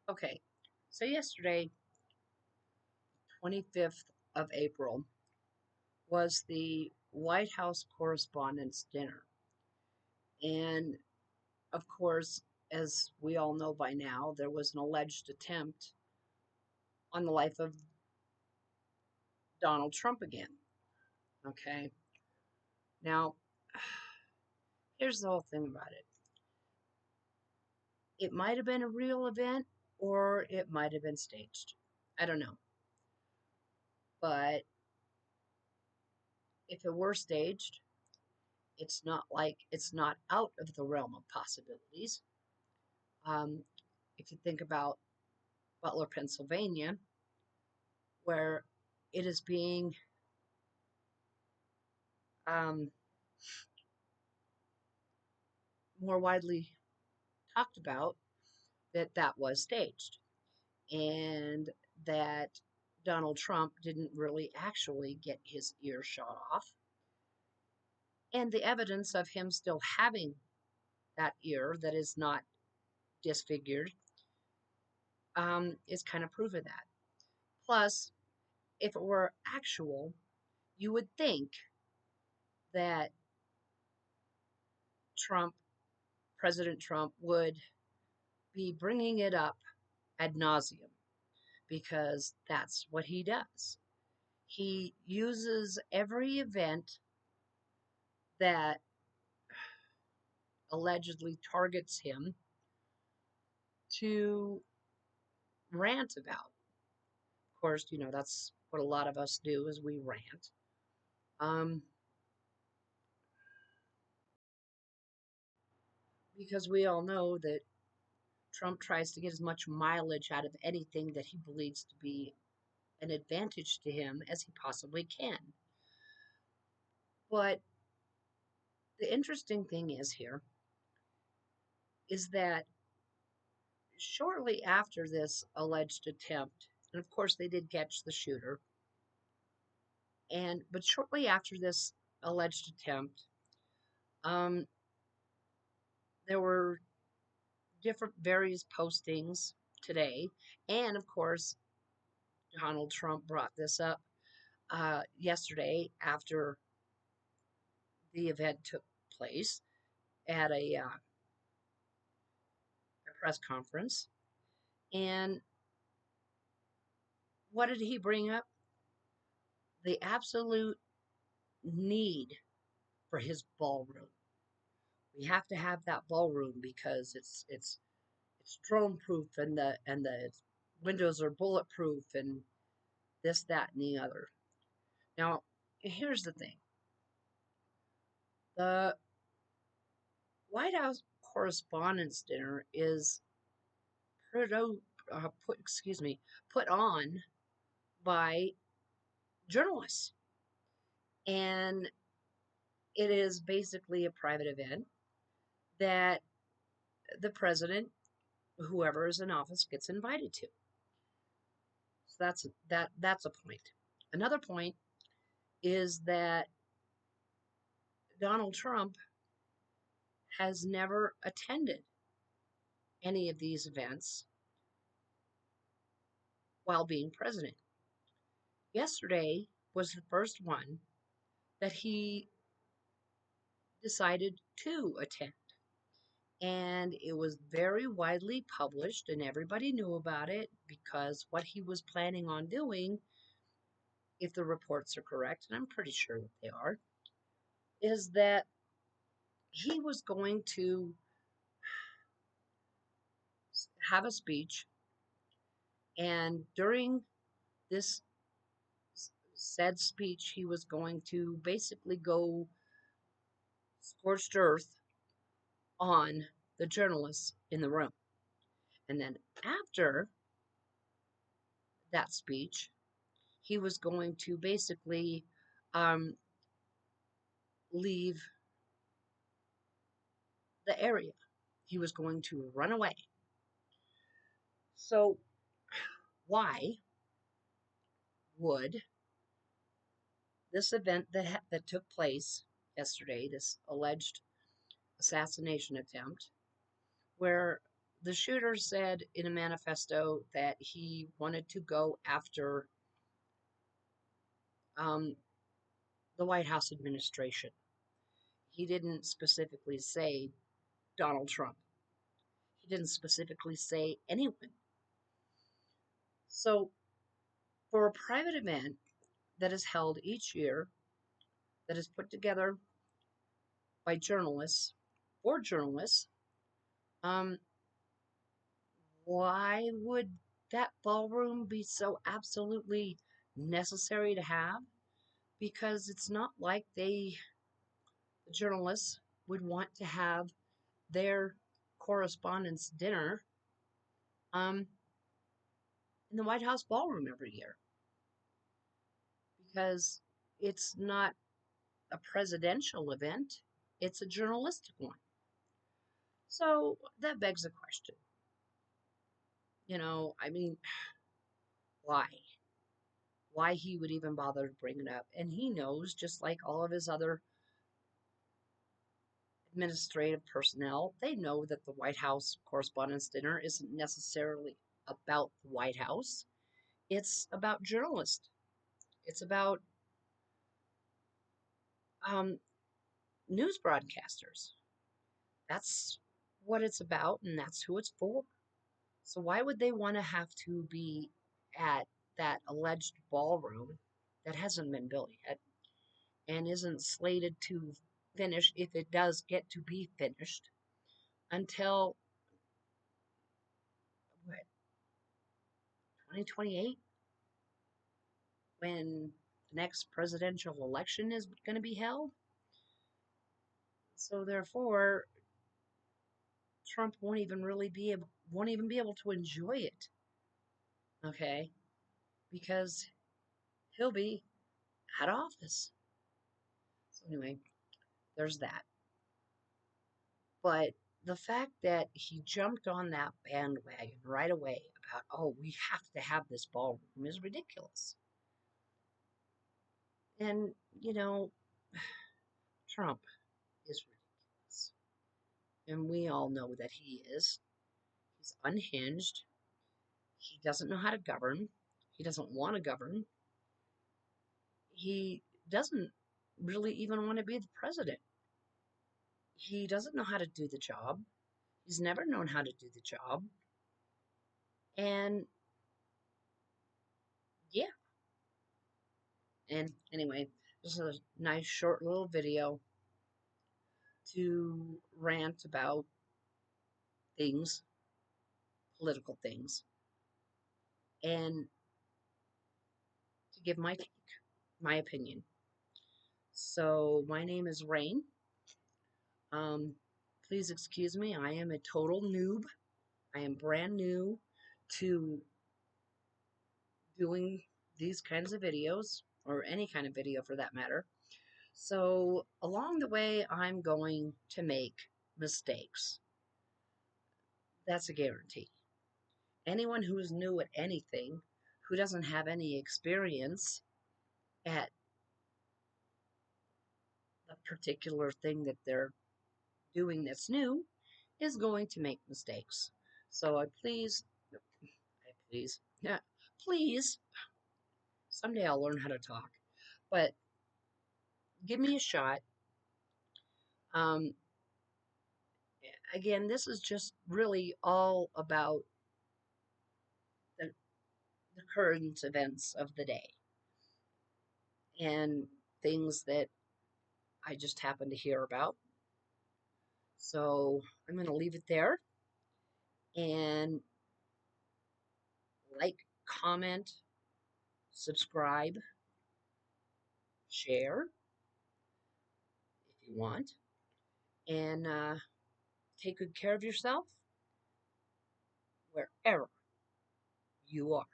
Okay, so yesterday, 25th of April, was the White House Correspondents' Dinner. And of course, as we all know by now, there was an alleged attempt on the life of Donald Trump again. Okay, now here's the whole thing about it: it might have been a real event or it might have been staged. I don't know. But if it were staged, it's not out of the realm of possibilities. Um, if you think about Butler, Pennsylvania, where it is being um, more widely talked about that that was staged and that Donald Trump didn't really actually get his ear shot off. And the evidence of him still having that ear that is not disfigured is kind of proof of that. Plus, if it were actual, you would think that Trump, President Trump, would be bringing it up ad nauseum because that's what he does. He uses every event that allegedly targets him to rant about. Of course, that's what a lot of us do is we rant. Um, because we all know that Trump tries to get as much mileage out of anything that he believes to be an advantage to him as he possibly can. But the interesting thing is here is that shortly after this alleged attempt, and of course they did catch the shooter, but shortly after this alleged attempt, um, there were different various postings today, and of course Donald Trump brought this up yesterday after the event took place at a press conference. And what did he bring up? The absolute need for his ballroom. We have to have that ballroom because it's drone proof and the windows are bulletproof and this, that, and the other. Now, here's the thing: the White House Correspondents' Dinner is put, put on by journalists, and it is basically a private event that the president, whoever is in office, gets invited to. So that's a point. Another point is that Donald Trump has never attended any of these events while being president. Yesterday was the first one that he decided to attend. And it was very widely published, and everybody knew about it because what he was planning on doing, if the reports are correct, and I'm pretty sure that they are, is that he was going to have a speech, and during this said speech, he was going to basically go scorched earth on the journalists in the room. And then after that speech, he was going to basically um, leave the area. He was going to run away. So, why would this event that took place yesterday, this alleged assassination attempt, where the shooter said in a manifesto that he wanted to go after um, the White House administration. He didn't specifically say Donald Trump. He didn't specifically say anyone. So, for a private event that is held each year, that is put together by journalists, for journalists, um, why would that ballroom be so absolutely necessary to have? Because it's not like the journalists, would want to have their correspondence dinner um, in the White House ballroom every year, because it's not a presidential event, it's a journalistic one. So that begs the question, I mean, why? Why he would even bother to bring it up? And he knows, just like all of his other administrative personnel, they know that the White House Correspondents' Dinner isn't necessarily about the White House. It's about journalists. It's about um, news broadcasters. That's what it's about, and that's who it's for. So why would they want to have to be at that alleged ballroom that hasn't been built yet and isn't slated to finish, if it does get to be finished, until what, 2028, when the next presidential election is going to be held? So therefore, Trump won't even be able to enjoy it. Okay, because he'll be out of office. So anyway, there's that. But the fact that he jumped on that bandwagon right away about, oh, we have to have this ballroom is ridiculous. And, Trump is ridiculous. And we all know that he is. He's unhinged. He doesn't know how to govern. He doesn't want to govern. He doesn't really even want to be the president. He doesn't know how to do the job. He's never known how to do the job. And yeah. And anyway, this is a nice short little video to rant about things, political things, and to give my take, my opinion. So my name is Rain. Um, Please excuse me. I am a total noob. I am brand new to doing these kinds of videos, or any kind of video for that matter. So along the way, I'm going to make mistakes. That's a guarantee. Anyone who's new at anything, who doesn't have any experience at the particular thing that they're doing that's new, is going to make mistakes. So yeah, please, someday I'll learn how to talk, but give me a shot. Um, Again, this is just really all about the, the current events of the day and things that I just happen to hear about. So I'm going to leave it there, and like, comment, subscribe, share if you want, and take good care of yourself wherever you are.